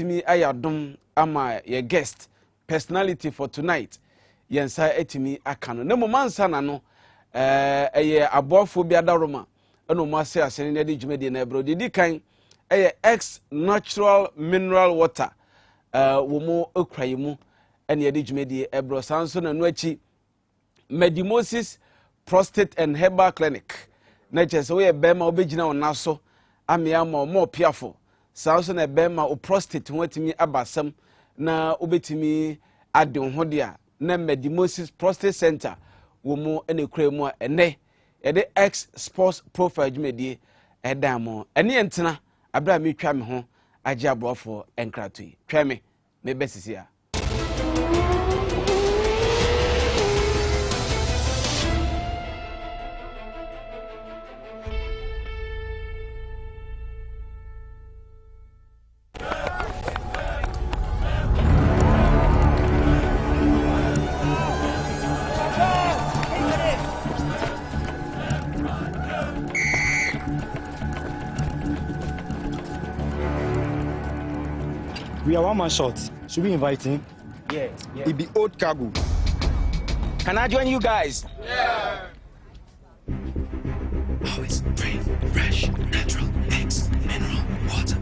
etimi ayadom ama your guest personality for tonight yensa etimi akano na momansa na no eye abofo bi adaroma eno mo ase asene na de dwumade na ebro de kan eye X natural mineral water wo mo okraye mu ene de dwumade ebro sanso na no achi Medimosis prostate and herbal clinic na chese we bema obegina onaso amia ma mo piafo sanso na bema o prostate watimi abasam na obetimi ade ho de a na Medimosis prostate center wo mo ene kura mu a ene de X sports profile dwumade edamo ene entena abra me twa me ho age abrofo enkratoi twa me besisi a We are one man short. Should we invite him? Yeah. It be old cargo. Can I join you guys? Yeah. Oh, it's free, fresh, natural, X, mineral, water.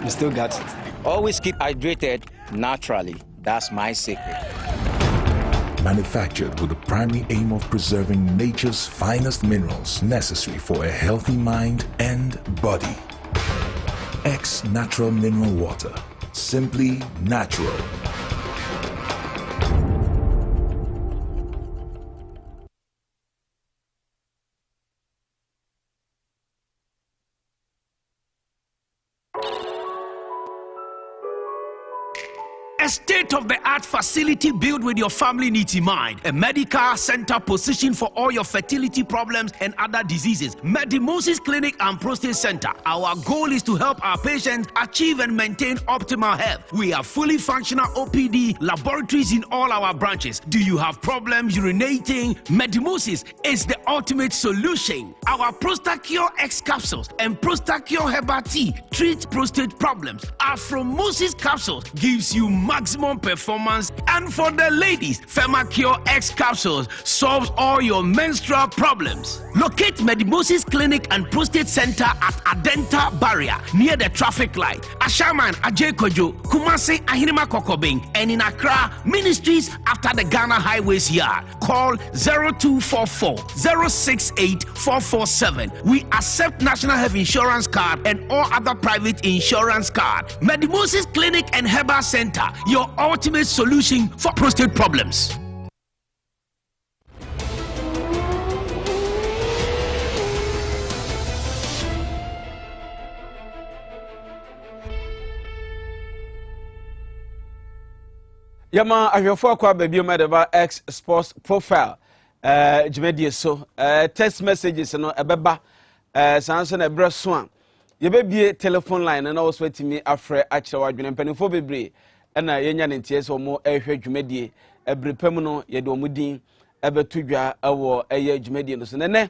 Still got it. Always keep hydrated naturally. That's my secret. Manufactured with the primary aim of preserving nature's finest minerals necessary for a healthy mind and body. X Natural Mineral Water. Simply natural. A state-of-the-art facility built with your family needs in mind. A medical center positioned for all your fertility problems and other diseases. Medimosis Clinic and Prostate Center. Our goal is to help our patients achieve and maintain optimal health. We have fully functional OPD laboratories in all our branches. Do you have problems urinating? Medimosis is the ultimate solution. Our Prostacure X capsules and Prostacure Herbal Tea treat prostate problems. Afromosis capsules gives you maximum performance, and for the ladies, Femacure X capsules solves all your menstrual problems. Locate Medimosis Clinic and Prostate Center at Adenta Barrier near the traffic light, Ashaman Ajekojo, Kumasi Ahinima Kokobing, and in Accra Ministries after the Ghana Highways Yard. Call 0244 068 447. We accept National Health Insurance card and all other private insurance card. Medimosis Clinic and Herbal Center, your ultimate solution for prostate problems. Yama ahwefo akwa baby medeba X sports profile jumedie so text messages no ebeba sanso na ebreso a yebebie telephone line na also atimi afre akire wadwene mpanifo bebre na yenya ne ntie so mo ehwe dwumedie ebrepam no yede omudin ebetudwa ewo eye dwumedie no so nene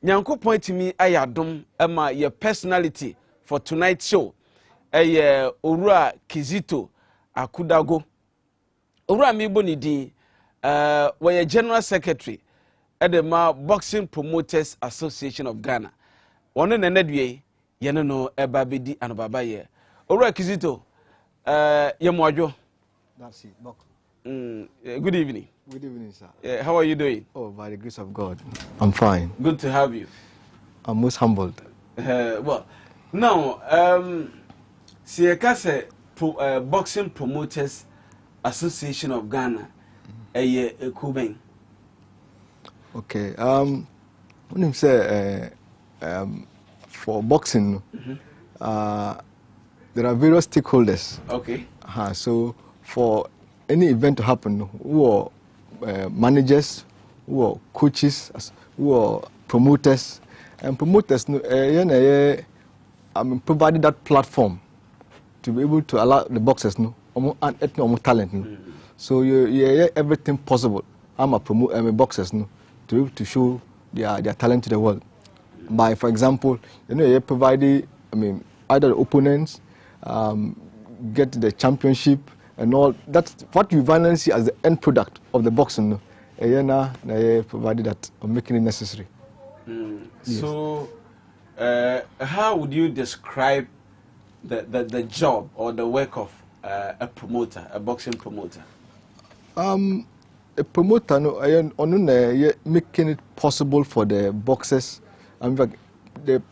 nyankopon atimi ayadom ema your personality for tonight show eye Owura Kizito Akudago Owura mi boni din we general secretary at the Boxing Promoters Association of Ghana. One na nedwe ye no eba bedi anobaba ye. Owura Kizito yemwadwo. That's it. Bok. Good evening. Good evening, sir. How are you doing? Oh, by the grace of God, I'm fine. Good to have you. I'm most humbled. Well, now, Siekase Boxing Promoters Association of Ghana, Kuben. Okay. When you say for boxing, there are various stakeholders. Okay. So for any event to happen, who are managers, who are coaches, who are promoters, and promoters, provided that platform to be able to allow the boxers and talent. So you everything possible. I'm a boxers to be able to show their talent to the world. By, for example, you provide either the opponents get the championship and all. That's what you finally see as the end product of the boxing. Provided that or making it necessary. Yes. So, how would you describe the job or the work of a promoter, a boxing promoter? A promoter, making it possible for the boxers.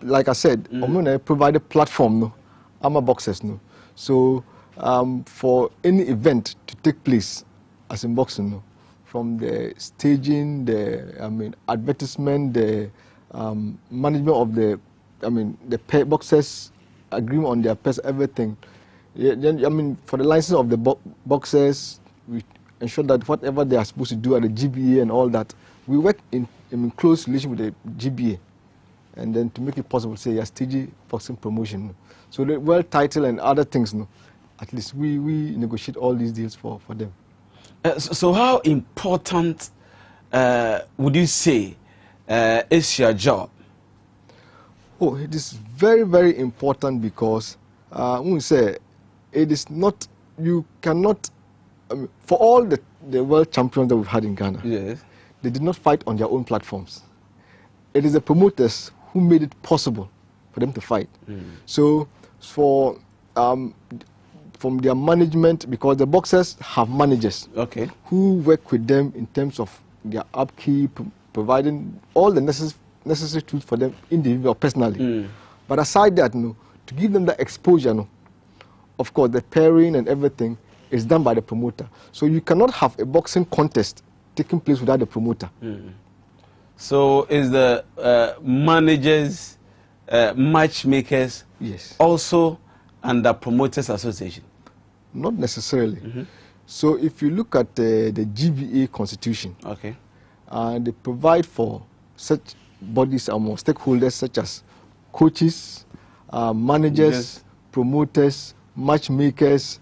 Like I said, provide a platform. I'm a boxers. So, for any event to take place, as in boxing, from the staging, the advertisement, the management of the boxers, agreement on their pairs, everything. Then for the license of the boxers, we ensure that whatever they are supposed to do at the GBA and all that, we work in close relation with the GBA, and then to make it possible, say a staging boxing promotion. So the world title and other things, at least we negotiate all these deals for them. So how important would you say is your job? Oh, it is very, very important because when we say it is not, you cannot, for all the world champions that we've had in Ghana, yes, they did not fight on their own platforms. It is the promoters who made it possible for them to fight. So for from their management, because the boxers have managers who work with them in terms of their upkeep, providing all the necessary tools for them individually or personally. But aside that, to give them the exposure, of course, the pairing and everything is done by the promoter. So you cannot have a boxing contest taking place without the promoter. So is the managers, matchmakers, yes, also under Promoters Association? Not necessarily. So if you look at the GBA constitution, they provide for such bodies among stakeholders such as coaches, managers, promoters, matchmakers,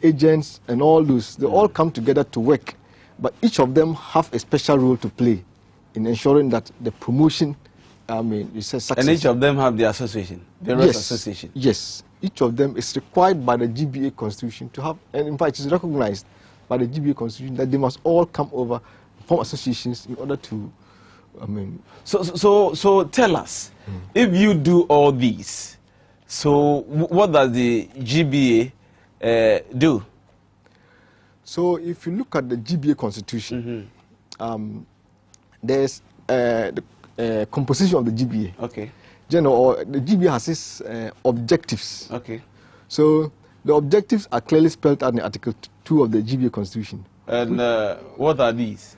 agents, and all those. They all come together to work, but each of them have a special role to play in ensuring that the promotion is a success. And each of them have the association, various association. Yes, each of them is required by the GBA constitution to have, and in fact, it is recognized by the GBA constitution that they must all come over, form associations in order to, So tell us, if you do all these, so what does the GBA do? So if you look at the GBA constitution, there's the composition of the GBA. The GBA has its objectives. So the objectives are clearly spelled out in Article 2 of the GBA constitution. And what are these?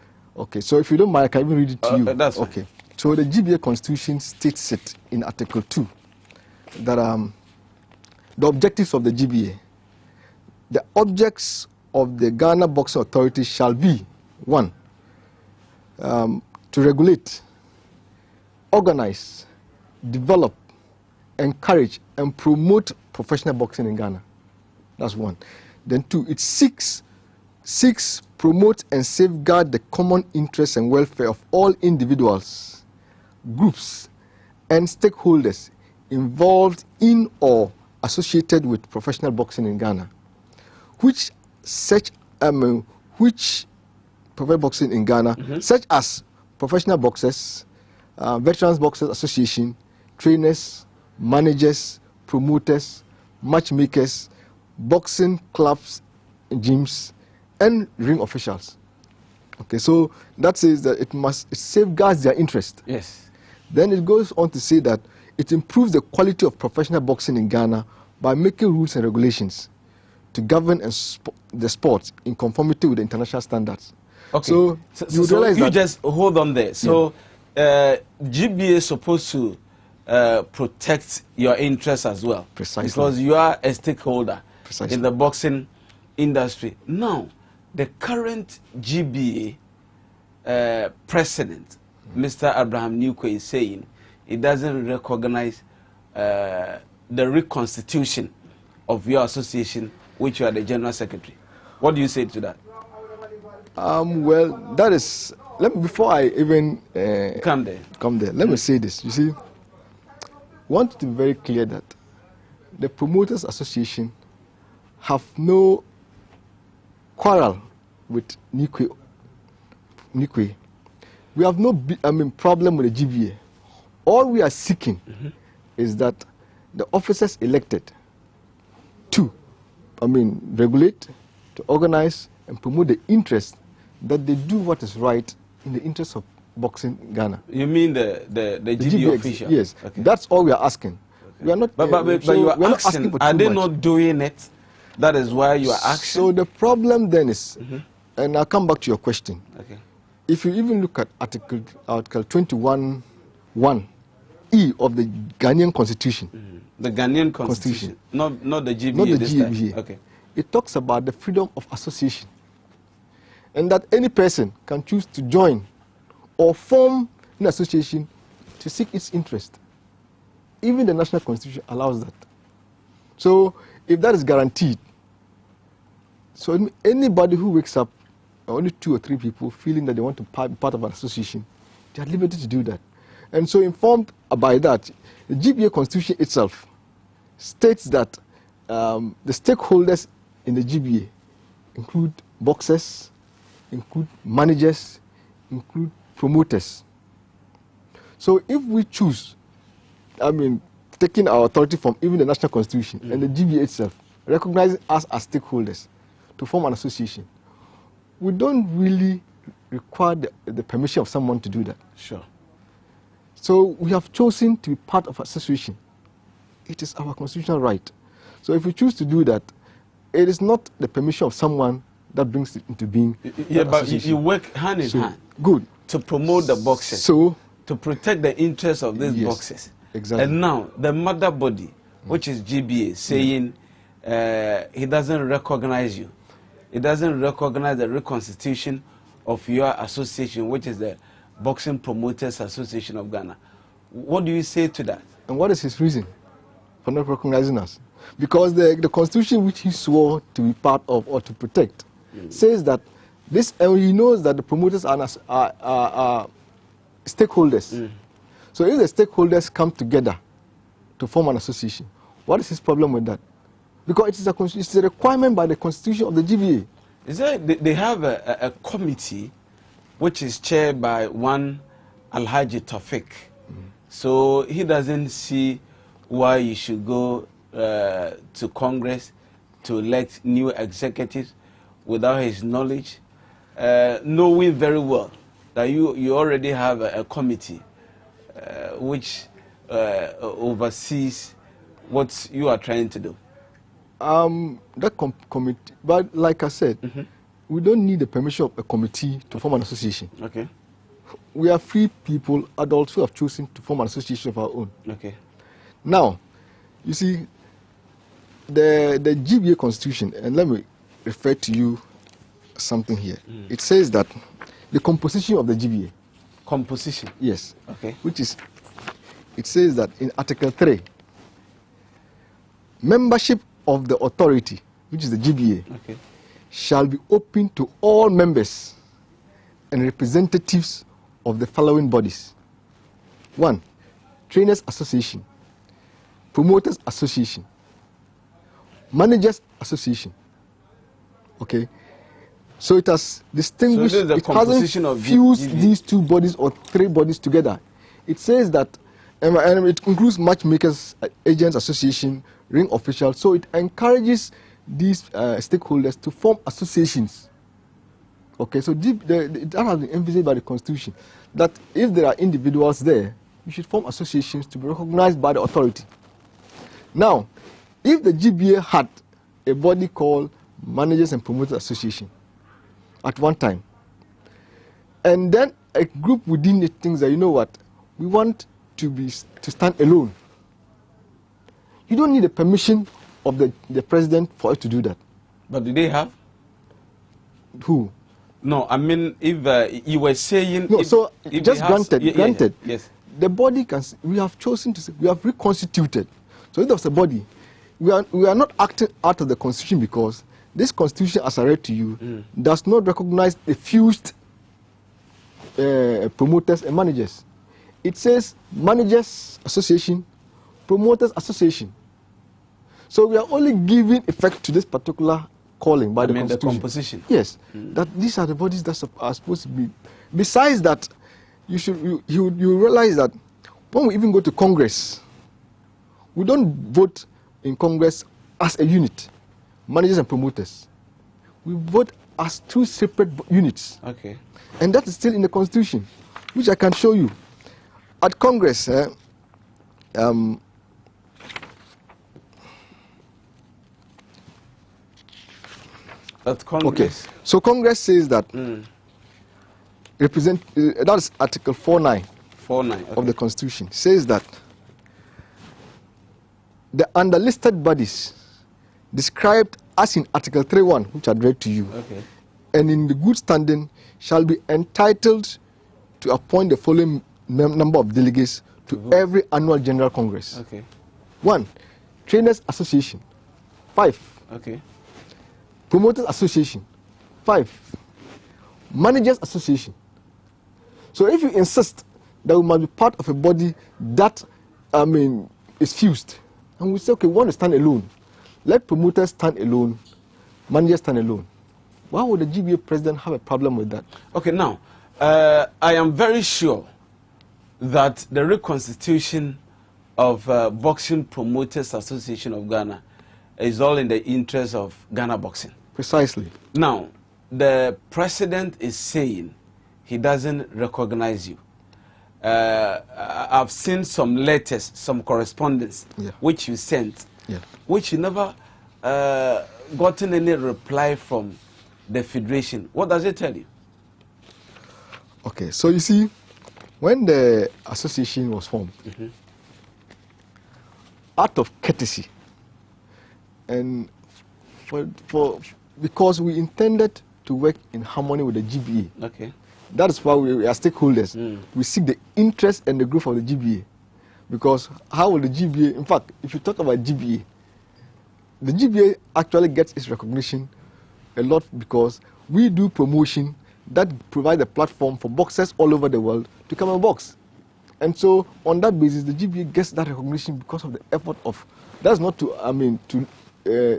So if you don't mind, I can even read it to you. That's fine. So the GBA constitution states it in Article 2 that the objectives of the GBA, the objects of the Ghana Boxing Authority shall be, 1, to regulate, organize, develop, encourage, and promote professional boxing in Ghana. That's 1. Then 2, it seeks, promote, and safeguard the common interests and welfare of all individuals, groups, and stakeholders involved in or associated with professional boxing in Ghana, which professional boxing in Ghana, such as professional boxers, Veterans Boxers Association, trainers, managers, promoters, matchmakers, boxing clubs, gyms, and ring officials. So that says that it safeguards their interest. Yes. Then it goes on to say that it improves the quality of professional boxing in Ghana by making rules and regulations to govern the sport in conformity with the international standards. So you realize you just hold on there. So GBA is supposed to protect your interests as well. Precisely. Because you are a stakeholder Precisely. in the boxing industry. Now, the current GBA president, Mr. Abraham Newquay, is saying he doesn't recognize the reconstitution of your association, which you are the general secretary. What do you say to that? Well, that is. Before I even come there, let me say this. You see, I want to be very clear that the Promoters Association have no quarrel with Newquay. We have no problem with the GBA. All we are seeking is that the officers elected to regulate, to organize and promote the interest, that they do what is right in the interest of boxing Ghana. You mean the GBA official? Yes, okay. That's all we are asking. Okay. We are not. But you are asking, are they not doing it? That is why you are asking. So the problem then is, and I'll come back to your question. Okay. If you even look at Article 21(1)(e) of the Ghanaian Constitution. The Ghanaian Constitution, not the GBA. Not the this GBA. Time. Okay. It talks about the freedom of association, and that any person can choose to join or form an association to seek its interest. Even the National Constitution allows that. So if that is guaranteed, so anybody who wakes up, only 2 or 3 people feeling that they want to be part of an association, they are liberty to do that. And so informed by that, the GBA Constitution itself states that the stakeholders in the GBA include boxers, include managers, include promoters. So if we choose, taking our authority from even the National Constitution and the GBA itself, recognizing us as stakeholders to form an association, we don't really require the permission of someone to do that. Sure. So we have chosen to be part of an association. It is our constitutional right. So if we choose to do that, it is not the permission of someone that brings it into being. Yeah, but you work hand in hand. Good. To promote the boxers. So to protect the interests of these boxers. Exactly. And now the mother body, which is GBA, saying he doesn't recognize you. It doesn't recognize the reconstitution of your association, which is the Boxing Promoters Association of Ghana. What do you say to that? And what is his reason for not recognizing us? Because the constitution which he swore to be part of or to protect says that this, and he knows that the promoters are stakeholders. So if the stakeholders come together to form an association, what is his problem with that? Because it's a requirement by the constitution of the GBA. Is there, they have a committee which is chaired by one Alhaji Tawfiq. So he doesn't see why you should go to Congress to elect new executives without his knowledge, knowing very well that you already have a committee which oversees what you are trying to do. That committee, but like I said, we don't need the permission of a committee to form an association. Okay. We are free people, adults who have chosen to form an association of our own. Okay. Now, you see, the GBA Constitution, and let me refer to you something here. It says that the composition of the GBA. Composition? Yes. Okay. Which is, it says that in Article 3, membership of the authority, which is the GBA, okay, shall be open to all members and representatives of the following bodies. 1. Trainers Association, Promoters Association, Managers Association. Okay? So it has distinguished, so it hasn't fused these 2 bodies or 3 bodies together. It says that, and it includes Matchmakers, Agents Association, Ring Officials, so it encourages these stakeholders to form associations. Okay, so that has been envisaged by the Constitution, that if there are individuals there, you should form associations to be recognized by the authority. Now, if the GBA had a body called Managers and Promoters Association at one time, and then a group within it thinks that, you know what, we want to stand alone, you don't need the permission of the president for it to do that. But do they have? Who? No, I mean, if you were saying... No, if, so if just granted, granted. Yes. The body can, we have chosen to, we have reconstituted. So if there's a body, we are not acting out of the constitution because this constitution, as I read to you, does not recognize the fused promoters and managers. It says managers association, promoters association. So we are only giving effect to this particular calling by the constitution. The composition. Yes, that these are the bodies that are supposed to be. Besides that, you realize that when we even go to Congress, we don't vote in Congress as a unit, managers and promoters. We vote as two separate units. Okay. And that is still in the constitution, which I can show you. At Congress, at Congress. Okay. So Congress says that that is Article 49 of the Constitution, says that the underlisted bodies described as in Article 3.1, which I read to you, and in the good standing shall be entitled to appoint the following number of delegates to every annual General Congress. 1. Trainers Association. 5. Promoters Association. 5. Managers Association. So if you insist that we must be part of a body that, is fused, and we say, okay, we want to stand alone, let promoters stand alone, managers stand alone. Why would the GBA president have a problem with that? Okay, now, I am very sure that the reconstitution of Boxing Promoters Association of Ghana is all in the interest of Ghana boxing. Precisely. Now, the president is saying he doesn't recognize you. I've seen some letters, some correspondence, which you sent, which you never gotten any reply from the federation. What does it tell you? Okay, so you see, when the association was formed, out of courtesy, and because we intended to work in harmony with the GBA. That is why we are stakeholders. We seek the interest and the growth of the GBA. Because how will the GBA, in fact, if you talk about GBA, the GBA actually gets its recognition a lot because we do promotion that provide a platform for boxers all over the world to come and box. And so on that basis, the GBA gets that recognition because of the effort of, that's not to,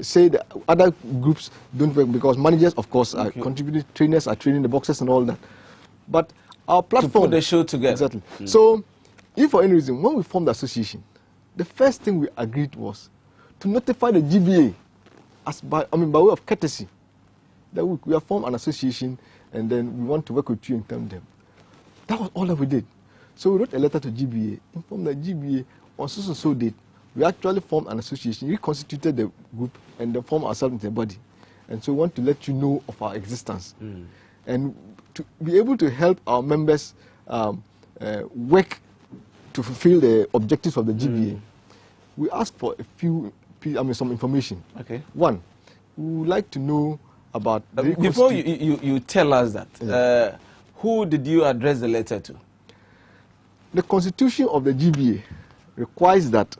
say that other groups don't work, because managers, of course, are contributing, trainers are training the boxers and all that. But our platform... To put the show together. Exactly. So, if for any reason, when we formed the association, the first thing we agreed was to notify the GBA, as by way of courtesy, that we have formed an association and then we want to work with you and tell them. That was all that we did. So we wrote a letter to GBA, informed the GBA on so date. We actually formed an association, reconstituted the group, and then formed ourselves into a body. And so we want to let you know of our existence. And to be able to help our members work to fulfill the objectives of the GBA, we asked for a few, some information. One, we would like to know about... before you tell us that, who did you address the letter to? The constitution of the GBA requires that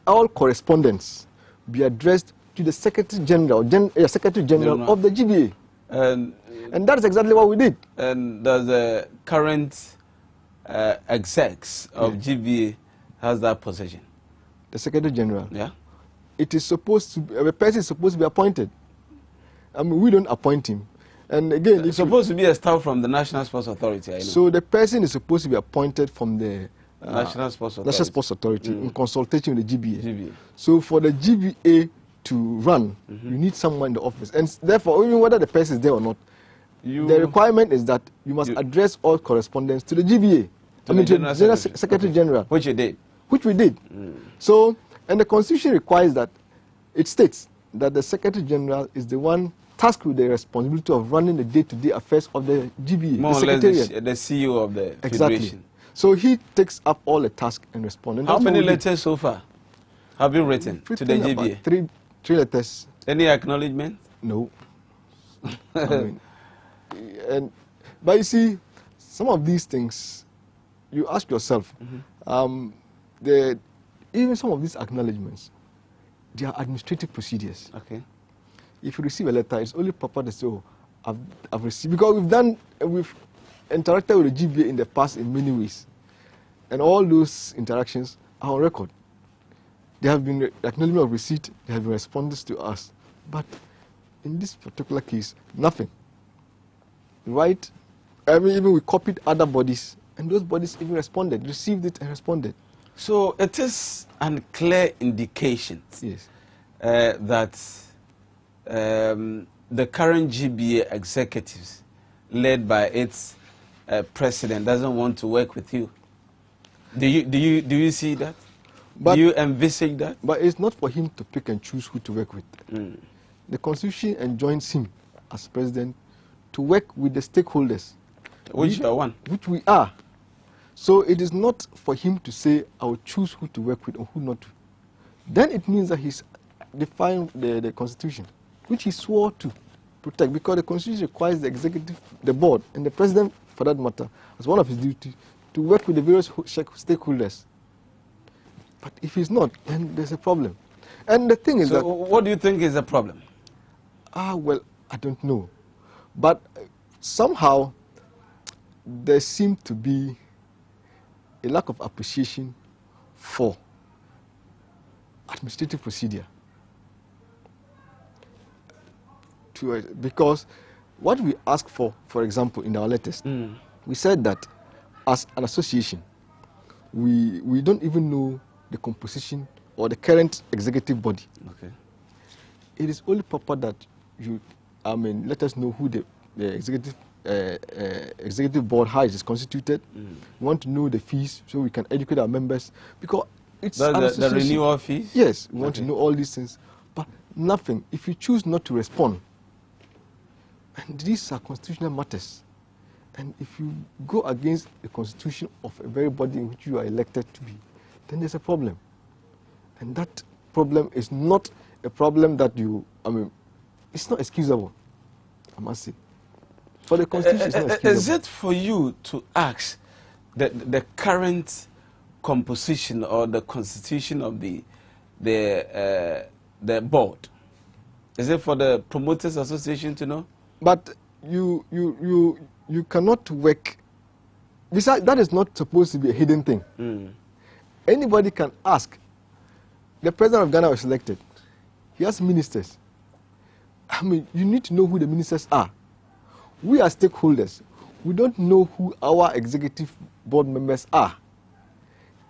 all correspondence be addressed to the Secretary General, of the GBA. And that is exactly what we did. And the current execs of GBA has that position? The Secretary General? Yeah. It is supposed to, a person is supposed to be appointed. We don't appoint him. And again, it's supposed to be a staff from the National Sports Authority, I know. So the person is supposed to be appointed from the National Sports Authority, in consultation with the GBA. So for the GBA to run, you need someone in the office. And therefore, even whether the person is there or not, the requirement is that you must address all correspondence to the GBA. To the Secretary General. Which you did. Which we did. So, and the Constitution requires that, it states that the Secretary General is the one tasked with the responsibility of running the day-to-day affairs of the GBA, More the or less secretariat. the CEO of the Exactly. federation. So he takes up all the tasks and responds. How many letters so far have you written to the About GBA? three letters. Any acknowledgement? No. I mean, but you see, some of these things, you ask yourself, even some of these acknowledgements, they are administrative procedures. Okay. If you receive a letter, it's only proper to say, oh, I've received, because we've interacted with the GBA in the past in many ways, and all those interactions are on record. There have been acknowledgement of receipt, there have been responses to us, but in this particular case, nothing. Right? I mean, even we copied other bodies, and those bodies even responded, received it and responded. So it is a clear indication, Yes, that the current GBA executives, led by its president, doesn't want to work with you. Do you see that? But, do you envisage that? But it's not for him to pick and choose who to work with. The Constitution enjoins him as president to work with the stakeholders, Which you are one. which we are. So it is not for him to say, I will choose who to work with or who not to. Then it means that he's defying the Constitution, which he swore to protect, because the Constitution requires the executive, the board, and the president, for that matter, as one of his duties, to work with the various stakeholders. But if he's not, then there's a problem. And the thing is so that... what do you think is the problem? Well, I don't know. But somehow there seemed to be a lack of appreciation for administrative procedure. Because what we asked for example, in our letters, we said that as an association, we don't even know the composition or the current executive body. Okay. It is only proper that you, let us know who the executive board, how it is constituted. We want to know the fees so we can educate our members, because it's the renewal fees. Yes, we want to know all these things, but nothing. If you choose not to respond, and these are constitutional matters, and if you go against the constitution of a very body in which you are elected to be, then there's a problem. And that problem is not a problem that it's not excusable, I must say. For the constitution, it's not excusable. Is it for you to ask the current composition or the constitution of the board? Is it for the Promoters Association to know? But you cannot work. Besides, that is not supposed to be a hidden thing. Anybody can ask. The president of Ghana was elected. He has ministers. You need to know who the ministers are. We are stakeholders. We don't know who our executive board members are.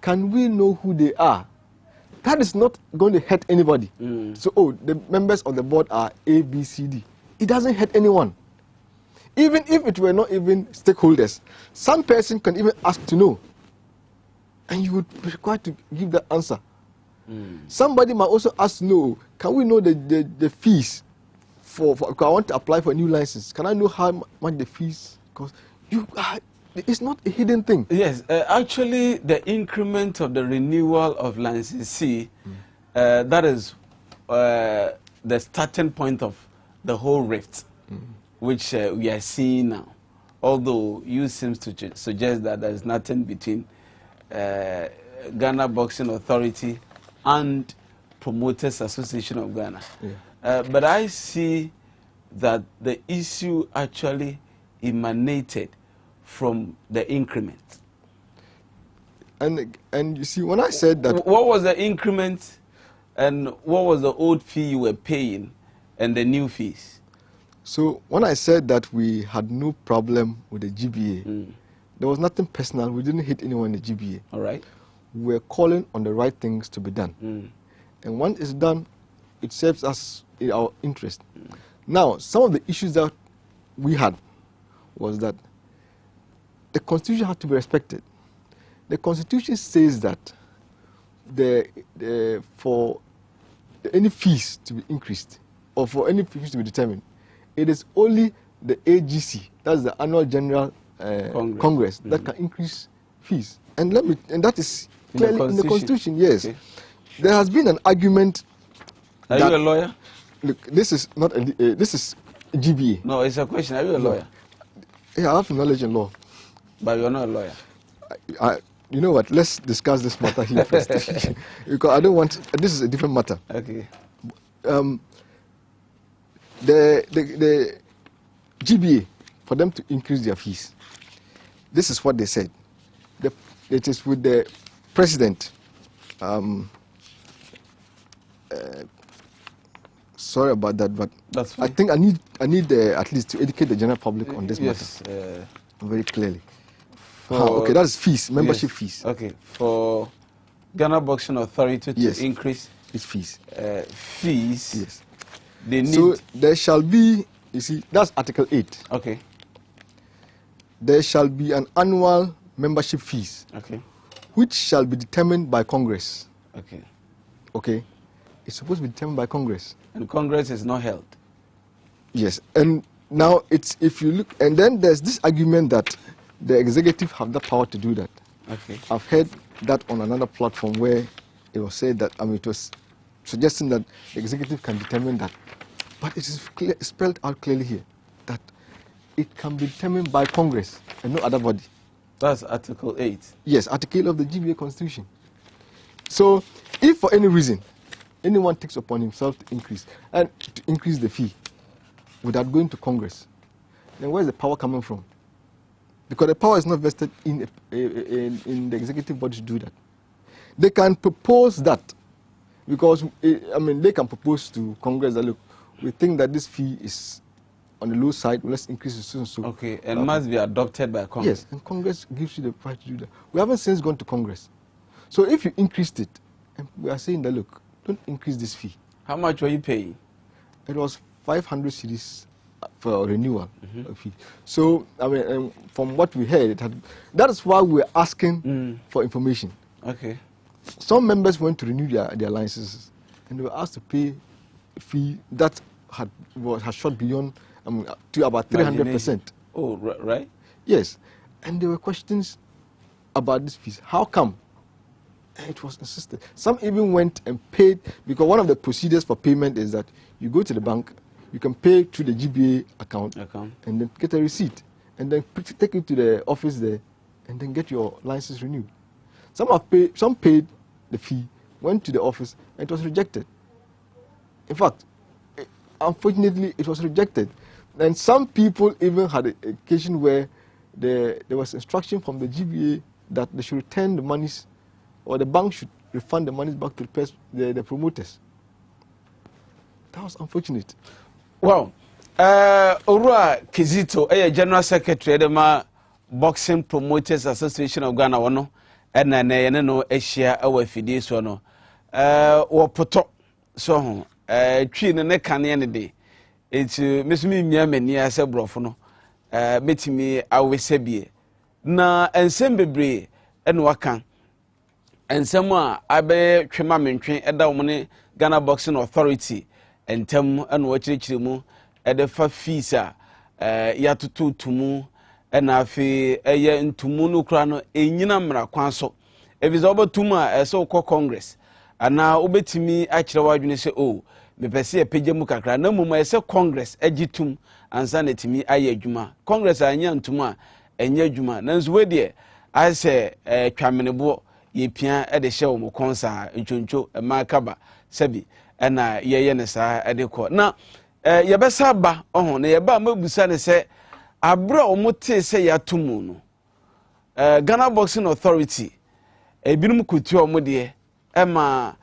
Can we know who they are? That is not going to hurt anybody. So, the members of the board are A, B, C, D. It doesn't hurt anyone. Even if it were not even stakeholders, some person can even ask to know, and you would be required to give that answer. Somebody might also ask to know, can we know the fees for I want to apply for a new license? Can I know how much the fees cost? It's not a hidden thing. Yes, actually, the increment of the renewal of licensee, that is the starting point of the whole rift, which we are seeing now. Although you seem to suggest that there is nothing between Ghana Boxing Authority and Promoters Association of Ghana. But I see that the issue actually emanated from the increment. And you see, when I said that... What was the increment and what was the old fee you were paying and the new fees? So when I said that we had no problem with the GBA, there was nothing personal. We didn't hit anyone in the GBA. All right. We were calling on the right things to be done. And once it's done, it serves us in our interest. Now, some of the issues that we had was that the Constitution had to be respected. The Constitution says that for any fees to be increased or for any fees to be determined, it is only the AGC, that's the Annual General Congress, that can increase fees. And that is clearly in the Constitution. Yes, okay. There has been an argument. Are you a lawyer? Look, this is not this is GBA. No, it's a question. Are you a lawyer? Yeah, I have knowledge in law. But you're not a lawyer. You know what? Let's discuss this matter here first, because I don't want. This is a different matter. Okay. The GBA, for them to increase their fees, this is what they said. It is with the president. Sorry about that, but that's fine. I think I need at least to educate the general public on this matter very clearly. Okay, that's fees, membership fees. Okay, for Ghana Boxing Authority to increase its fees. Fees. Yes. They need. So there shall be. You see, that's Article 8. Okay. There shall be an annual membership fees. Okay. Which shall be determined by Congress. Okay. Okay. It's supposed to be determined by Congress. And Congress is not held. Yes. And now it's, if you look, and then there's this argument that the executive have the power to do that. Okay. I've heard that on another platform where it was said that, it was suggesting that the executive can determine that. But it is spelled out clearly here that it can be determined by Congress and no other body. That's Article 8. Yes, Article 8 of the GBA Constitution. So, if for any reason anyone takes upon himself to increase the fee without going to Congress, then where's the power coming from? Because the power is not vested in the executive body to do that. They can propose that, because they can propose to Congress that, look, we think that this fee is on the low side, let's increase it so and so. Okay, and must be adopted by Congress. Yes, and Congress gives you the right to do that. We haven't since gone to Congress. So if you increased it, and we are saying that, look, don't increase this fee. How much were you paying? It was 500 cedis for renewal fee. So, from what we heard, that is why we're asking for information. Okay. Some members went to renew their licenses, and they were asked to pay a fee that had shot beyond to about 300%. Oh, right? Yes. And there were questions about these fees. How come? And it was insisted. Some even went and paid, because one of the procedures for payment is that you go to the bank, you can pay through the GBA account. And then get a receipt, and then take it to the office there, and then get your license renewed. Some paid the fee, went to the office, and it was rejected. In fact, unfortunately, it was rejected. And some people even had an occasion where there was instruction from the GBA that they should return the monies, or the bank should refund the monies back to the promoters. That was unfortunate. Well, Owura Kizito, General Secretary of the Boxing Promoters Association of Ghana, and then no Asia our fidis so no. Or poto so tree ne can day. It's Miss Mia near Sebrofono, metimi awesebie. Na ensem bebre en wakan. Ensem a abe twema mentwe eda womne Ghana Boxing Authority entem en wo chirichiri mu ede fa fees a yatoto tumu ena afi eye ntumu no kura no enyina mra kwan so ebiza obatum a ese ukọ Congress ana obetimi akire wadwene se o mepese epege mu kakra na mum ese Congress agitum ansa na timi aye adwuma Congress anya ntumu a enya adwuma nanso we de ase twamenebo ye pia ede hye wo konsa nchoncho makaba sabi ena yeye ne saa ede ko na yebesa ba ohun na yeba mabusa ne se abra omote se yatumu no Ghana Boxing Authority ebinum kutu omode ema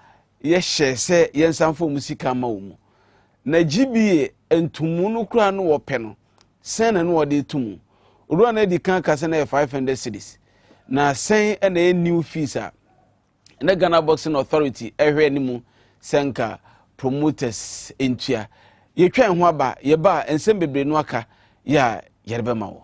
ye hye se yensanfo musika ma wo mu na GBA entumu no kura no wo pe no sen na no wo de tumu uru na di kan kase na 500 cedis na sen na new fees a na Ghana Boxing Authority ehwe animu senka promoters entua ye twan ho aba ye ba ensem bebre no aka ya yerebe ma wo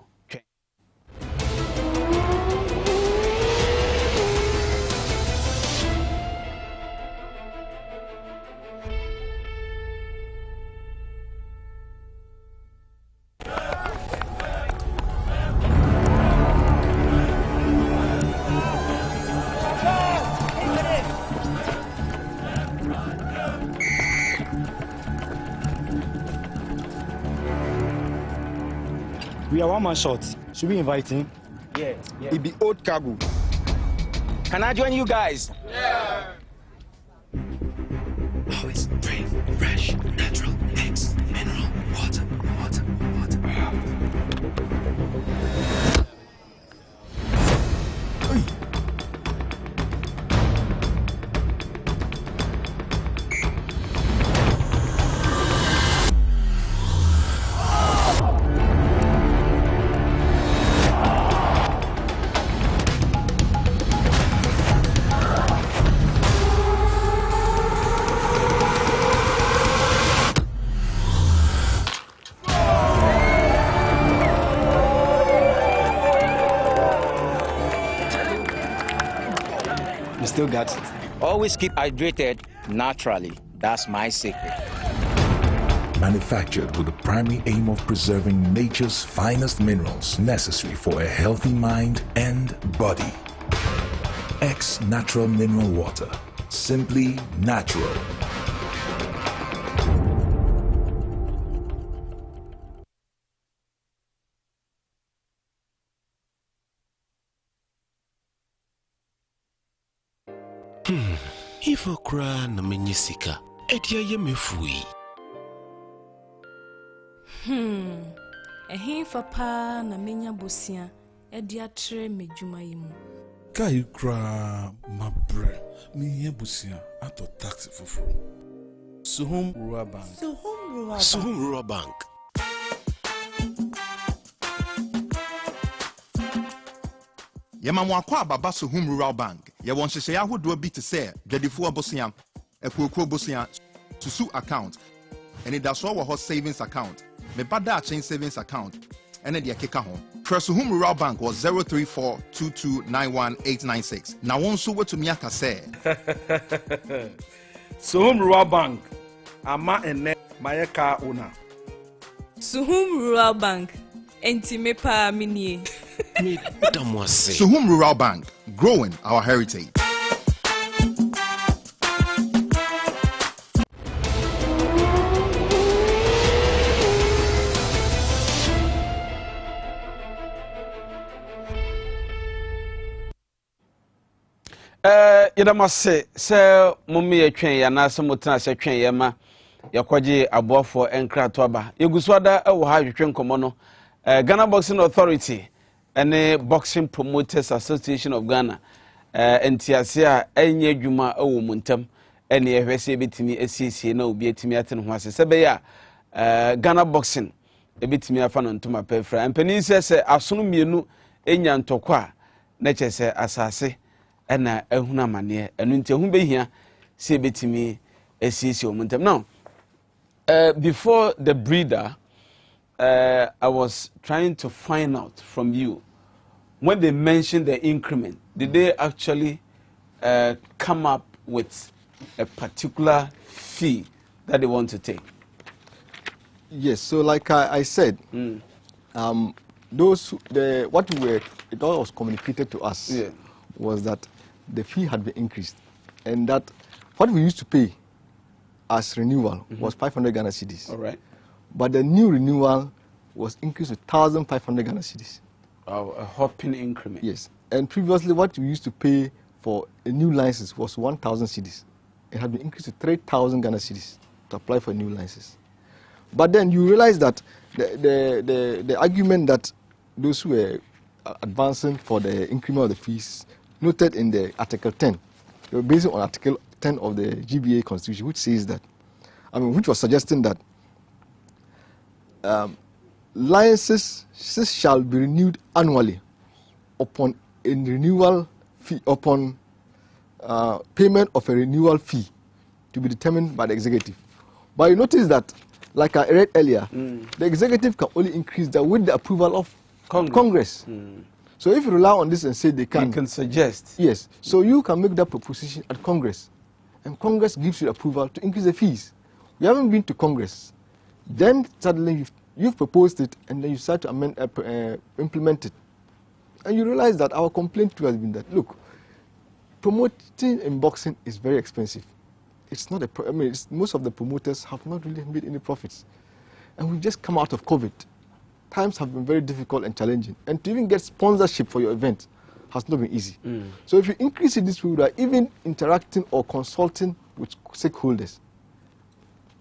We are one man short. Should we invite him? Yeah. It be old cargo. Can I join you guys? Oh, it's brave, fresh, natural, mix, mineral, water. You still got it. Always keep hydrated naturally. That's my secret. Manufactured with the primary aim of preserving nature's finest minerals necessary for a healthy mind and body. X Natural Mineral Water. Simply natural. Ifo kra na menye sika. Edia ye mefui. Ehin fa na menya bosia edia tre medwuma yi mu. Kai kra mabre me busia ato taxi fufu. Suhum Rural Bank. Suhum Rural Bank. Yema mwakwa baba Suhum Rural Bank. Ye won hyehyɛ ahodo bi te sɛ dwadifo abosia, ekuokuo bosia, susu account, and da so wo savings account. Me bada chain savings account. And the keka ho. Suhum Rural Bank was 03422919896. Na won so wetu miaka sɛ. Suhum Rural Bank. Ama ene mayeka una. Suhum Rural Bank. Enti me pa minie. Suhum Rural Bank, growing our heritage. Yedamase se mummi yetwen ya na se mutena se twen ye ma yakwaje aboafo enkrato aba yegusuada ewo ha hwetwen komo no Ghana Boxing Authority ene Boxing Promoters Association of Ghana entiase a enye adwuma ewo muntam ene ehwese betimi esiesie na obi etimi atene ho ase sebe ya Ghana Boxing ebetimi afa no ntoma pefra empani se asono mienu enya ntokwa na chese asase ena ehuna mane enu nti ehu behia se betimi esiesie omuntem now before the breeder I was trying to find out from you when they mentioned the increment, did they actually come up with a particular fee that they want to take? Yes, so like I said, what it all was communicated to us was that the fee had been increased, and that what we used to pay as renewal was 500 Ghana cedis. All right. But the new renewal was increased to 1,500 Ghana cedis. Oh, a hopping increment. Yes. And previously, what we used to pay for a new license was 1,000 cedis. It had been increased to 3,000 Ghana cedis to apply for a new license. But then you realize that the argument that those who were advancing for the increment of the fees noted in the Article 10, they were based on Article 10 of the GBA Constitution, which says that, which was suggesting that licenses shall be renewed annually upon a renewal fee, upon payment of a renewal fee to be determined by the executive. But you notice that, like I read earlier, the executive can only increase that with the approval of Congress. So if you rely on this and say they can, you can suggest. Yes. So you can make that proposition at Congress, and Congress gives you approval to increase the fees. We haven't been to Congress. Then suddenly you've proposed it, and then you start to implement it. And you realize that our complaint too has been that, look, promoting in boxing is very expensive. It's not most of the promoters have not really made any profits. And we've just come out of COVID. times have been very difficult and challenging. And to even get sponsorship for your event has not been easy. So if you increase it this way, even interacting or consulting with stakeholders,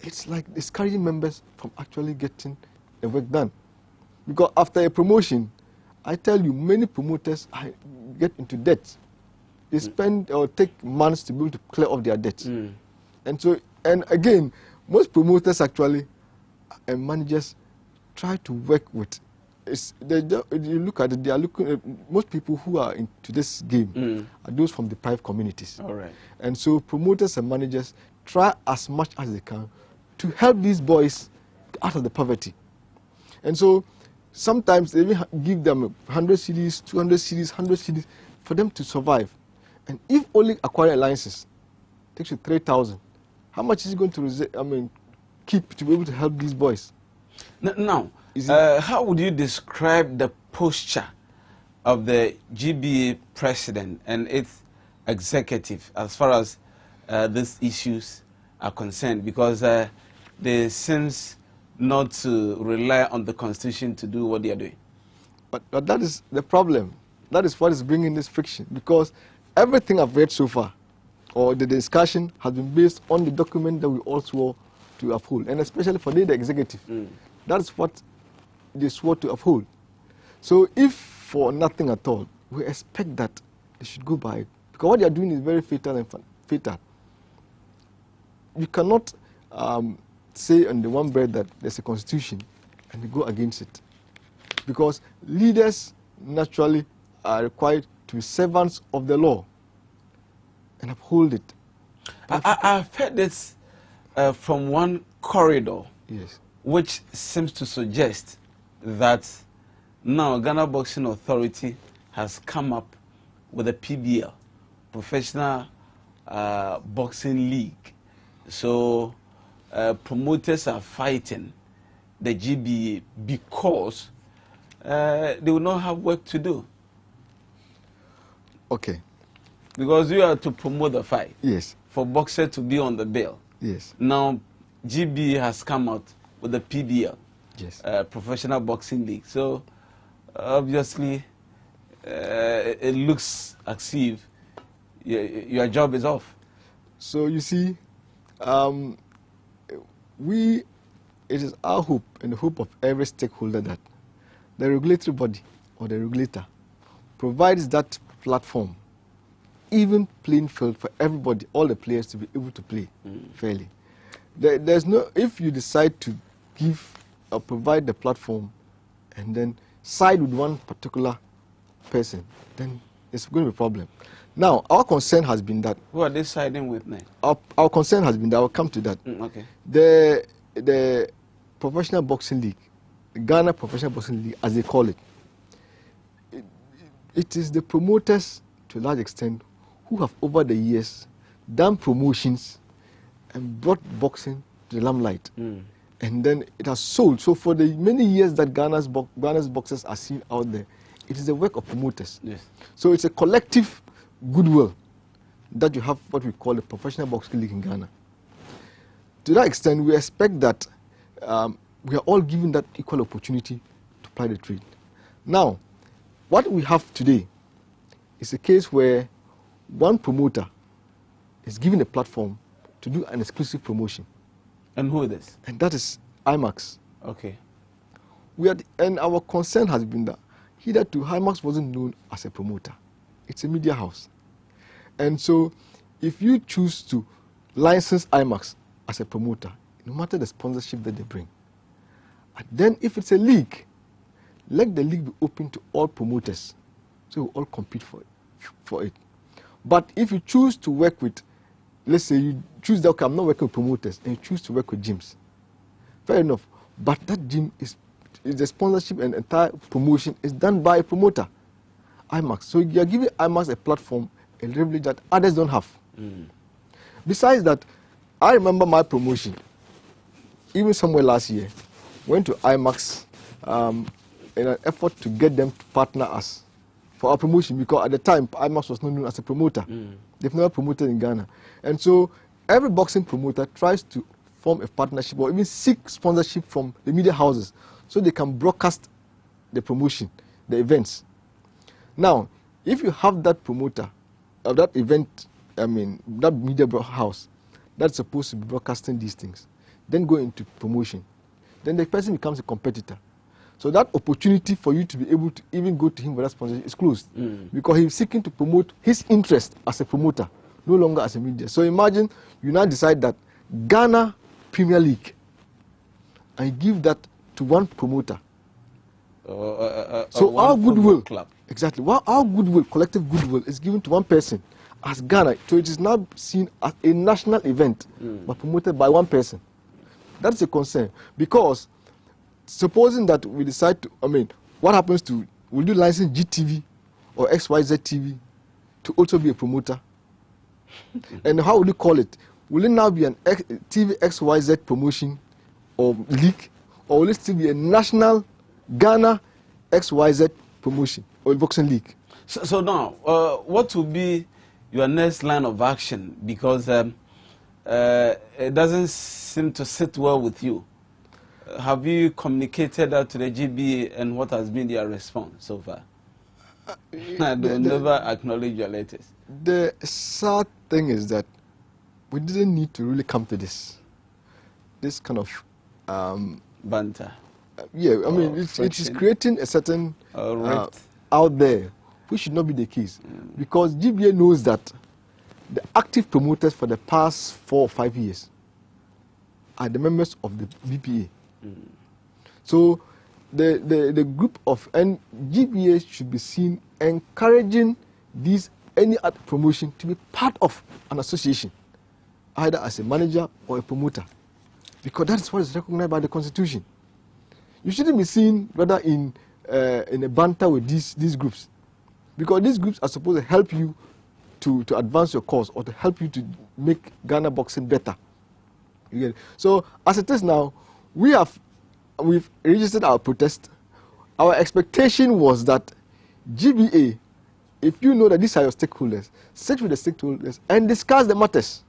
it's like discouraging members from actually getting the work done. Because after a promotion, I tell you, many promoters get into debt. They spend or take months to be able to clear off their debts. And again, most promoters actually and managers try to work with. You look at it, they are looking at most people who are into this game are those from the private communities. All right. And so promoters and managers try as much as they can to help these boys out of the poverty. And so sometimes they even give them 100 CDs, 200 CDs, 100 CDs for them to survive. And if only acquire alliances takes you 3,000, how much is it going to keep to be able to help these boys? Now, how would you describe the posture of the GBA president and its executive as far as these issues are concerned? Because they seems not to rely on the constitution to do what they are doing. But that is the problem. That is what is bringing this friction. Because everything I've read so far, or the discussion, has been based on the document that we all swore to uphold, and especially for the executive. That is what they swore to uphold. So if for nothing at all, we expect that they should go by it. Because what they are doing is very fatal and fatal. You cannot say on the one breath that there's a constitution and you go against it. Because leaders naturally are required to be servants of the law and uphold it. I've heard this from one corridor, yes, which seems to suggest that now Ghana Boxing Authority has come up with a PBL, Professional Boxing League. So promoters are fighting the GBA because they will not have work to do. Okay. Because you are to promote the fight. Yes. For boxer to be on the bill. Yes. Now, GBA has come out with the PBL. Yes. Professional Boxing League. So, obviously, it looks as if your job is off. So, you see, it is our hope and the hope of every stakeholder that the regulatory body or the regulator provides that platform, even playing field for everybody, all the players to be able to play fairly. There's no, if you decide to give or provide the platform and then side with one particular person, then it's going to be a problem. Now, our concern has been that. Who are they siding with now? Our concern has been that, I'll come to that. Okay. The Professional Boxing League, the Ghana Professional Boxing League, as they call it, it is the promoters, to a large extent, who have over the years done promotions and brought boxing to the limelight. And then it has sold. So for the many years that Ghana's boxers are seen out there, it is the work of promoters. Yes. So it's a collective goodwill that you have what we call the Professional Boxing League in Ghana. To that extent, we expect that we are all given that equal opportunity to ply the trade. Now, what we have today is a case where one promoter is given a platform to do an exclusive promotion. And who is this? And that is IMAX. Okay. And our concern has been that hitherto IMAX wasn't known as a promoter. It's a media house. And so if you choose to license IMAX as a promoter, no matter the sponsorship that they bring, and then if it's a league, let the league be open to all promoters, so we all compete for it. But if you choose to work with, let's say you choose that, okay, I'm not working with promoters, and you choose to work with gyms, fair enough. But that gym is the sponsorship and entire promotion is done by a promoter, IMAX. So you are giving IMAX a platform, a privilege that others don't have. Besides that, I remember my promotion, even somewhere last year, went to IMAX in an effort to get them to partner us for our promotion, because at the time, IMAX was not known as a promoter. They've never promoted in Ghana. And so every boxing promoter tries to form a partnership or even seek sponsorship from the media houses so they can broadcast the promotion, the events. Now, if you have that promoter of that event, I mean, that media house that's supposed to be broadcasting these things, then go into promotion, then the person becomes a competitor. So that opportunity for you to be able to even go to him for that sponsorship is closed because he's seeking to promote his interest as a promoter, no longer as a media. So imagine you now decide that Ghana Premier League, and you give that to one promoter. So our goodwill, exactly, our goodwill, collective goodwill, is given to one person as Ghana. So it is now seen as a national event, but promoted by one person. That's a concern because supposing that we decide to, I mean, what happens to, will you license GTV or XYZ TV to also be a promoter? And how will you call it? Will it now be an TV XYZ promotion or league, or will it still be a national Ghana XYZ promotion or boxing league? So now, what will be your next line of action? Because it doesn't seem to sit well with you. Have you communicated that to the GBA, and what has been their response so far? They never acknowledge your letters. The sad thing is that we didn't need to really come to this kind of banter. Yeah, I mean, it is creating a certain out there, which should not be the case, because GBA knows that the active promoters for the past 4 or 5 years are the members of the BPA. So the group of, and GBA should be seen encouraging any other promotion to be part of an association, either as a manager or a promoter, because that's what is recognized by the Constitution. You shouldn't be seen rather in a banter with these groups, because these groups are supposed to help you to advance your cause or to help you to make Ghana boxing better. You get it? So as it is now, we've registered our protest. Our expectation was that GBA, if you know that these are your stakeholders, sit with the stakeholders and discuss the matters.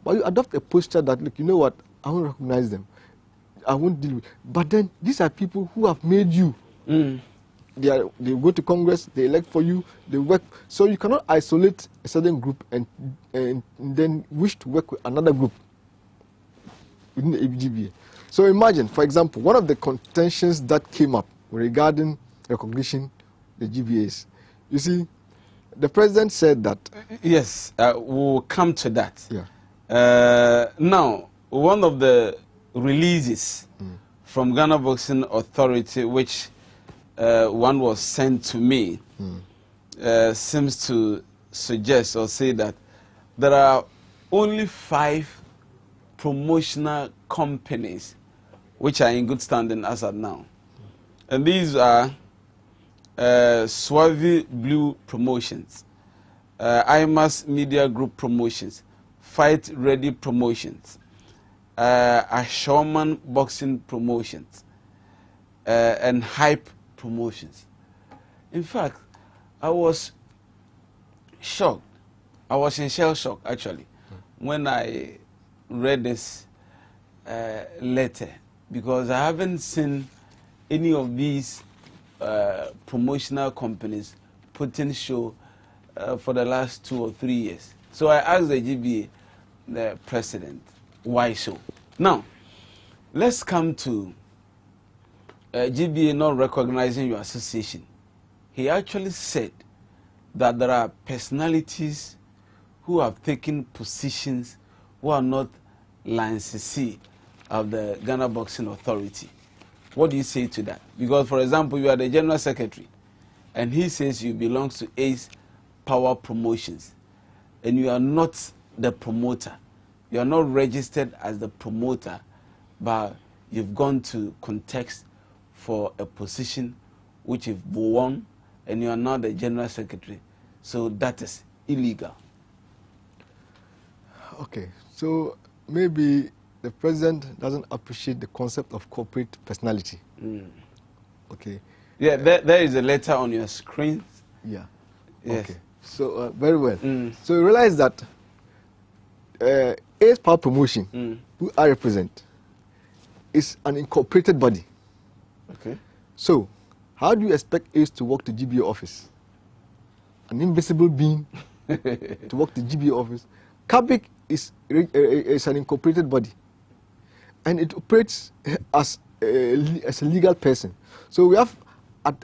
But you adopt a posture that, look, you know what, I won't recognize them, I won't deal with. But then these are people who have made you. They go to Congress, they elect for you, they work. So you cannot isolate a certain group and then wish to work with another group within the GBA. So imagine, for example, one of the contentions that came up regarding recognition, the GBAs. You see, the president said that. Yes, we'll come to that. Yeah. Now, one of the releases from Ghana Boxing Authority, which one was sent to me, seems to suggest or say that there are only 5 promotional companies which are in good standing as of now. And these are Suave Blue Promotions, IMAS Media Group Promotions, Fight Ready Promotions, Ashoman Boxing Promotions, and Hype Promotions. In fact, I was shocked. I was in shell shock, actually, when I read this letter, because I haven't seen any of these promotional companies putting show for the last 2 or 3 years. So I asked the GBA, the president, why so? Now, let's come to GBA not recognizing your association. He actually said that there are personalities who have taken positions who are not licensee of the Ghana Boxing Authority. What do you say to that? Because, for example, you are the General Secretary, and he says you belong to Ace Power Promotions, and you are not the promoter. You are not registered as the promoter, but you've gone to contest for a position which you've won, and you are now the General Secretary. So that is illegal. Okay, so maybe the president doesn't appreciate the concept of corporate personality. Okay. Yeah, there is a letter on your screen. Yeah. Yes. Okay. So very well. So you realize that Ace Power Promotion, who I represent, is an incorporated body. Okay. So, how do you expect Ace to walk to GBA office? An invisible being to walk to GBA office. CABIC is an incorporated body, and it operates as a legal person. So we have,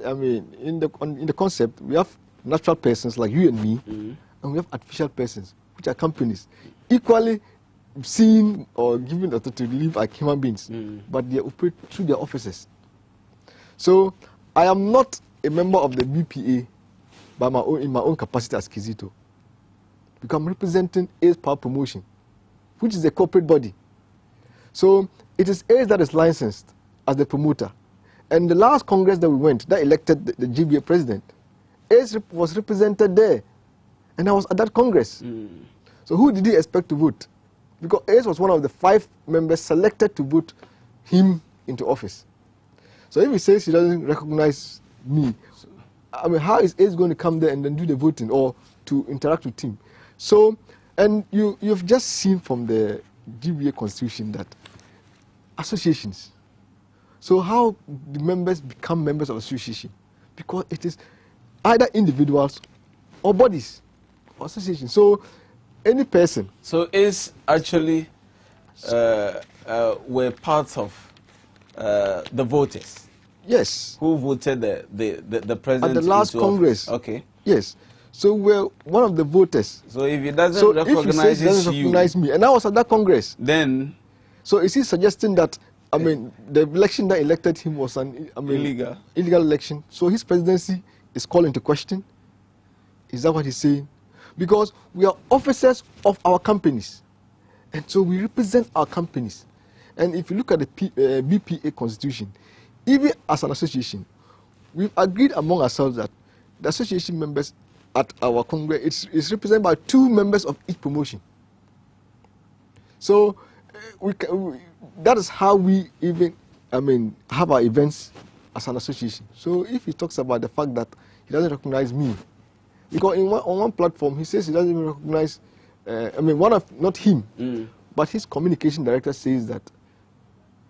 in the concept, we have natural persons like you and me, and we have artificial persons, which are companies, equally seen or given authority to live like human beings, but they operate through their offices. So I am not a member of the BPA in my own capacity as Kizito, because I'm representing Ace Power Promotion, which is a corporate body. So it is Ace that is licensed as the promoter. And the last Congress that we went, that elected the GBA president, Ace was represented there. And I was at that Congress. So who did he expect to vote? Because Ace was one of the 5 members selected to vote him into office. So if he says he doesn't recognize me, I mean, how is Ace going to come there and then do the voting or to interact with him? So, and you've just seen from the GBA constitution that associations. So how the members become members of association? Because it is either individuals or bodies or associations. So any person. So Ace actually were part of the voters. Yes. Who voted the president at the last into Congress? Office. Okay. Yes. So we're one of the voters. So if he doesn't recognize me, and I was at that Congress, then so is he suggesting that the election that elected him was an illegal election? So his presidency is called into question. Is that what he's saying? Because we are officers of our companies, and so we represent our companies. And if you look at the BPA constitution, even as an association, we've agreed among ourselves that the association members at our Congress is represented by 2 members of each promotion. So that is how we even, have our events as an association. So if he talks about the fact that he doesn't recognize me, because on one platform he says he doesn't even recognize, not him, but his communication director says that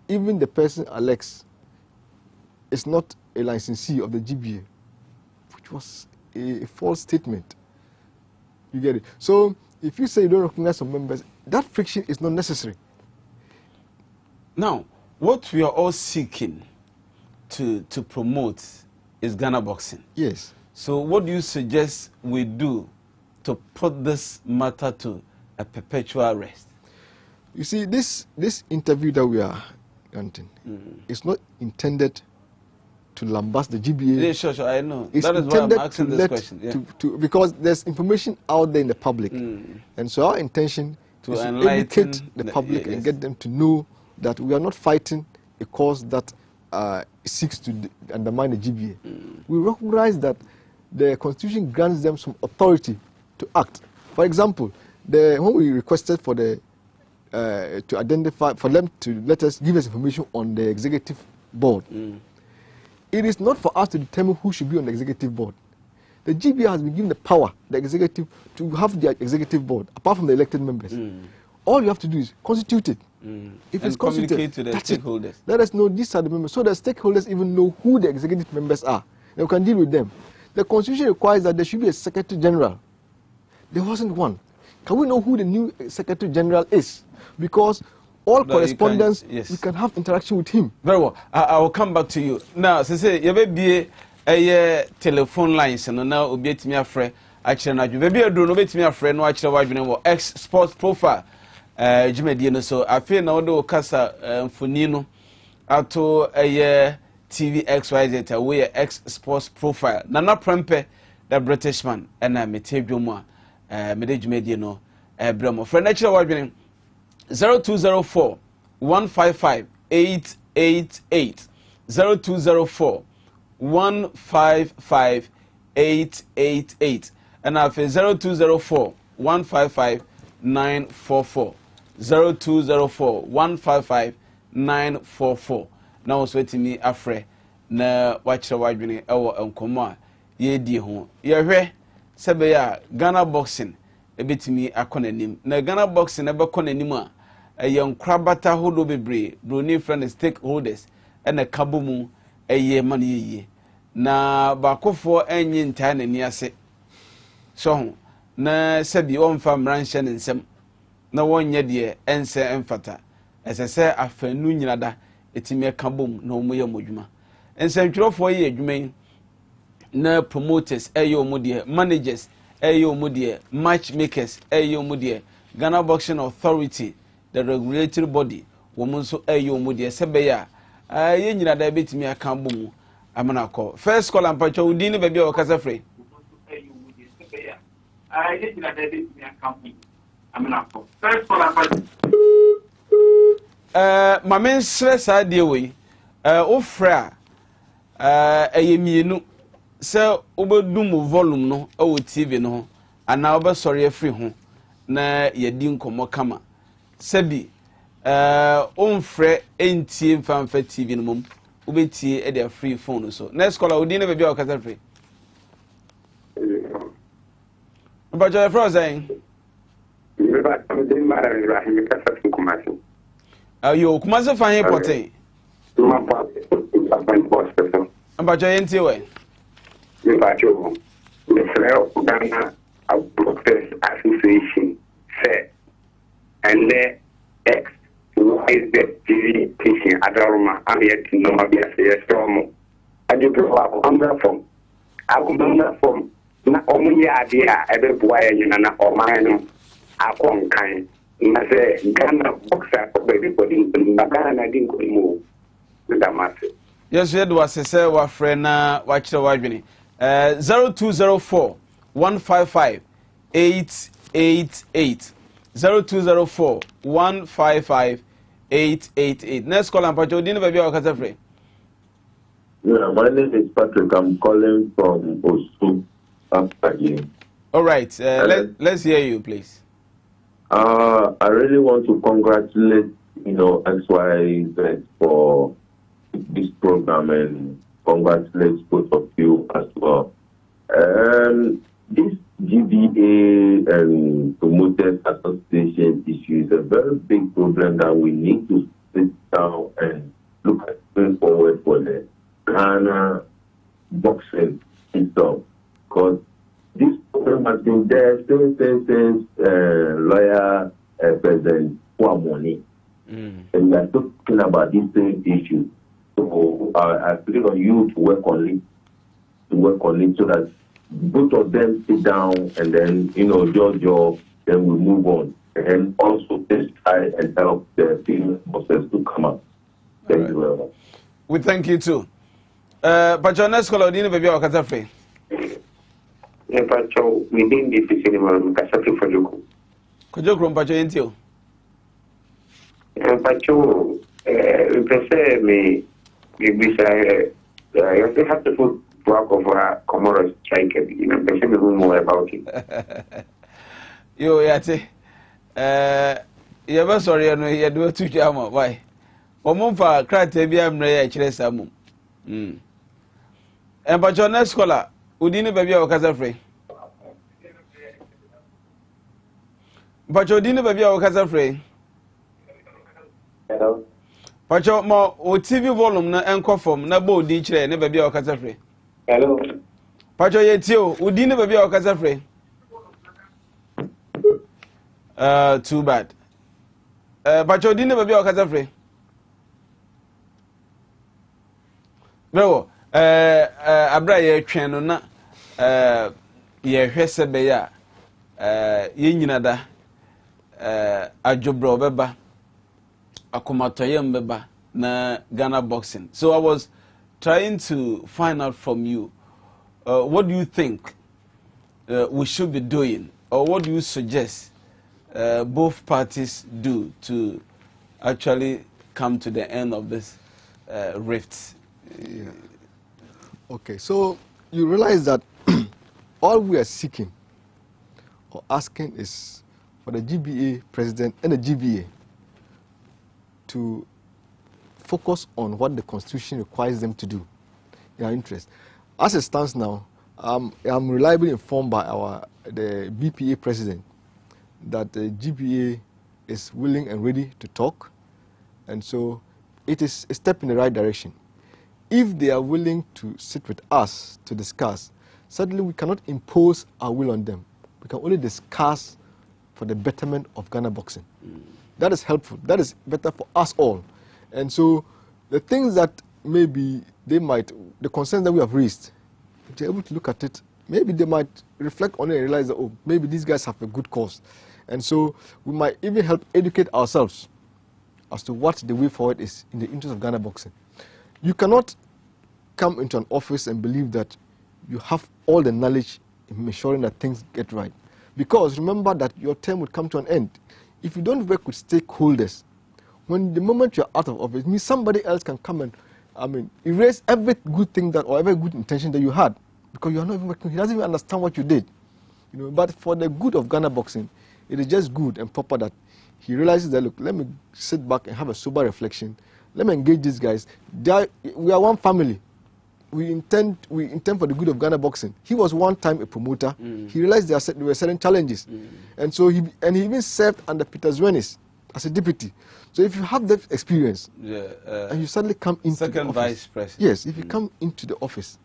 even the person Alex is not a licensee of the GBA, which was a false statement. You get it? So if you say you don't recognize some members, that friction is not necessary. Now, what we are all seeking to promote is Ghana boxing. Yes. So what do you suggest we do to put this matter to a perpetual rest? You see, this interview that we are granting is not intended to lambast the GBA. Yeah, sure, I know. It's that is why I'm asking this question. Yeah. Because there's information out there in the public. And so our intention is to educate the public and get them to know that we are not fighting a cause that seeks to undermine the GBA. We recognize that the Constitution grants them some authority to act. For example, when we requested for the to identify, for them to let us give us information on the executive board, it is not for us to determine who should be on the executive board. The GBA has been given the power, the executive, to have their executive board, apart from the elected members. All you have to do is constitute it. If it's constituted, to the that's stakeholders. it. Let us know these are the members, so the stakeholders even know who the executive members are. They can deal with them. The Constitution requires that there should be a Secretary General. There wasn't one. Can we know who the new Secretary General is? Because all correspondence, we can have interaction with him. Very well. I will come back to you. Now, say you be a telephone lines and now will be me a friend. Actually, maybe I do not be me a friend. No, actually, what you know, ex sports profile. Jimmy, so I feel now do casa funino ato a Tvxyz away ex sports profile. Nana Prempe, the British man, and I met Juma, Medjimedi no, Bremo. Friend, actually, what you 0204 155 888 0204 155 888 and I feel 0204 155 944 0204 155 944 now was waiting me afre na watcher wadwene ewo enkomo a ye di ho ye hwe sebe ya Ghana boxing ebetimi akonanim na Ghana boxing ebekonanim a ye nkrabata hodo bebre broni friend stakeholders ene kabomu ɛyɛ ma no yie na baakofo enyi ntaa n'ani ase so ho na sɛbi ɔmfa mmara nhyɛ ne nsɛm na wɔnyɛ deɛ ɛnsɛ ɛmfata ɛsɛ sɛ afanu nyina da ɛtumi ɛka bom na wɔn yɛ mɔdwuma nsɛntwerɛfoɔ yɛ adwuma yi na promoters ɛyɛ wɔn deɛ managers ɛyɛ wɔn deɛ matchmakers ɛyɛ wɔn deɛ Ghana Boxing Authority the regulatory body wɔn nso ɛyɛ wɔn deɛ sɛbɛyɛ a yɛ nyina da ɛbɛtumi aka bom amana kɔ first call ampatwa odi ne baabi a wɔkasa frɛ mame nsrɛ saa deɛ wei wofrɛ a ɛyɛ mienu sɛ wobɛdum volume no ɛwɔ TV no ho anaa wobɛsɔre afiri ho na yɛdi nkɔmmɔ kama sɛbi womfrɛ ɛntie mfamfa TV no mom wobɛtie ɛde afiri phone so next caller wodi ne baabi a wɔkasa frɛ mpakyɛ yɛfrɛ wo sɛn yo Kumasi fa he poten mpakyɛ yɛntie wɛ mpakyɛ mefrɛ Ghana Boxers Association sɛ ɛnɛ X YZ TV station adaroma ameyɛ ti nɔma bi ase yɛsrɛ ɔmo adwepɛ akɔmra fam na ɔmo yɛ adeɛ a ɛbɛboa yɛ nyina na ɔman no akɔ nkan na sɛ Ghana Boxers bɛbi na Ghana na di nkɔmmɔ ndamase yesu yɛde wase sɛ wafrɛ na wakyerɛ wadwene 0204 155 888 0204 155 888 next call and pacho dinu baby wakata frɛ. Yeah, my name is Patrick. I'm calling from Osu. All right, let's hear you, please. I really want to congratulate, XYZ for this program and congratulate both of you as well. This GBA and Promoters Association issue is a very big problem that we need to sit down and look at going forward for the Ghana boxing itself. Because this problem has been there since lawyer President Kwamoni. And we are talking about this same issue. So I feel on you to work on it, so that both of them sit down and then, job, then we move on. And also let's try and help the female boxers to come up. Thank you very much. We thank you too. But your next caller, didn't baby or Katafe? Yeah, but we didn't need to see him Kasafi for you. Could you grump at your intio? But you, prefer me, maybe say, you have to put work over Comoros strike, prefer me more about it. Yo, Yati, you're sorry, I know you do 2 jam. Why? Omumfa cry to be a mre Chilesamum. And but your next caller, Udini baby or Casafre. But your dinner baby or Casafre. Hello. But your more TV volume na anchor form na bo di chile ne baby or Casafre. Hello. But your yetio, Udini baby or Casafre. Too bad. But your dinner baby or Casafre. Bro, abra ye twen no na ye hwese be ya ye nyina da adwobro beba akomatoyem beba na Ghana boxing. So I was trying to find out from you, what do you think we should be doing, or what do you suggest both parties do to actually come to the end of this rift? Yeah. Okay, so you realize that all we are seeking or asking is for the GBA president and the GBA to focus on what the Constitution requires them to do in our interest. As it stands now, I'm reliably informed by the BPA president that the GBA is willing and ready to talk, and so it is a step in the right direction. if they are willing to sit with us to discuss, certainly we cannot impose our will on them. We can only discuss for the betterment of Ghana boxing. That is helpful. That is better for us all. And so the things that maybe the concerns that we have raised, if they're able to look at it, maybe they might reflect on it and realize that, oh, maybe these guys have a good cause. And so we might even help educate ourselves as to what the way forward is in the interest of Ghana boxing. You cannot come into an office and believe that you have all the knowledge in ensuring that things get right. Because remember that your term would come to an end. If you don't work with stakeholders, when the moment you're out of office, it means somebody else can come and, erase every good thing that, or every good intention that you had. Because you are not even working, he doesn't even understand what you did. But for the good of Ghana boxing, it is just good and proper that he realizes that, look, let me sit back and have a sober reflection. Let me engage these guys. We are one family. We intend for the good of Ghana boxing. He was one time a promoter. He realized there were certain challenges. And so he even served under Peter Zwenis as a deputy. So if you have that experience, and you suddenly come into second the office, vice president. Yes, if you come into the office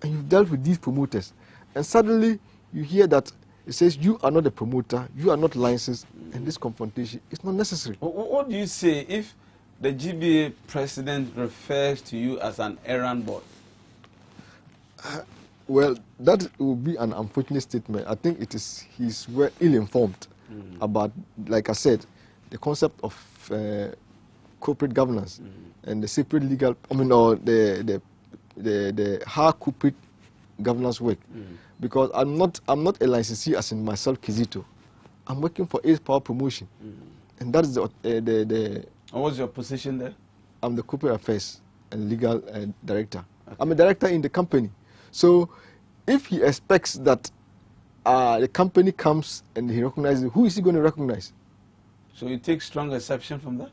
and you've dealt with these promoters, and suddenly you hear that it says you are not a promoter, you are not licensed, and this confrontation is not necessary. What do you say if the GBA president refers to you as an errand boy? Well, that would be an unfortunate statement. I think he's well ill-informed about, like I said, the concept of corporate governance and the separate legal, or the how corporate governance work. Because I'm not a licensee as in myself, Kizito. I'm working for Ace Power Promotion, and that is the. And what's your position there? I'm the corporate affairs and legal director. Okay. I'm a director in the company. So if he expects that the company comes and he recognizes, who is he going to recognize? So you take strong exception from that?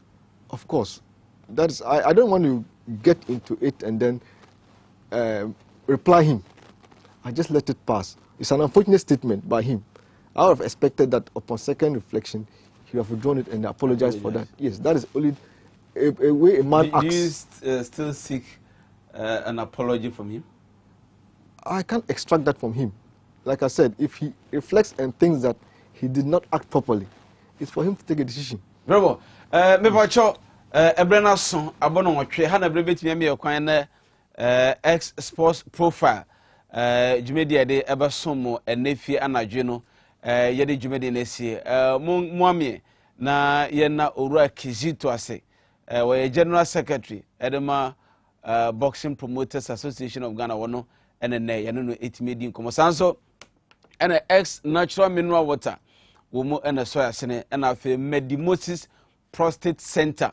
Of course. That is, I don't want to get into it and then reply him. I just let it pass. It's an unfortunate statement by him. I would have expected that upon second reflection, he would have withdrawn it and apologized for that. Yes, that is only a way a man acts. Do you still seek an apology from him? I can't extract that from him. Like I said, if he reflects and thinks that he did not act properly, it's for him to take a decision. Very well. Mebacho, Ebrena son, abono watwe, hana brebeti mi yakwan na X Sports Profile. Jumedi de ebasomo enefie anadwe no yede jumedi na sie muamie na ye na Owura Kizito ase we General Secretary edema Boxing Promoters Association of Ghana wono ene ye no etimedi nkomo sanso ene X Natural Mineral Water womo ene so asene ene afi Medimosis Prostate Center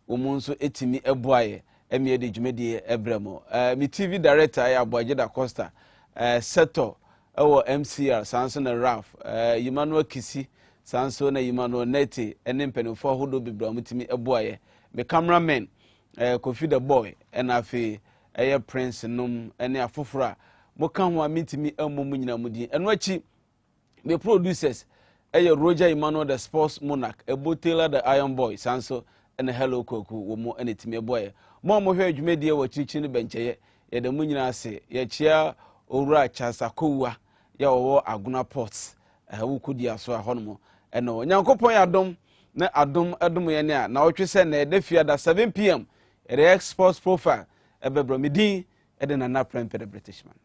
womo nso etimi eboaye emi de jumedi ebremo mi TV director ya Abojeda Costa Seto ewo MCR sanso na Raf Emmanuel Kisi sanso na Emmanuel Neti ene mpenifo hodo bibra mutimi eboaye me cameraman Kofi the boy ena afi eye Prince num ene afofora mo kan ho amitimi amom nyina mudi eno achi me producers eye Roger Emmanuel the Sports Monarch Taylor the Iron Boy sanso ene Hello Koku wo mo ene timi eboaye mo hwe adwumedie wo chichi ne bencheye ye de munyina ase ye chia Owura Chasakowa ya wo Aguna Ports wo kudi aso ahono eno Nyankopon ya dom na adom ye ne a na wotwe se na edafia da 7 PM X Sports Profile ebebro medin ede na British man.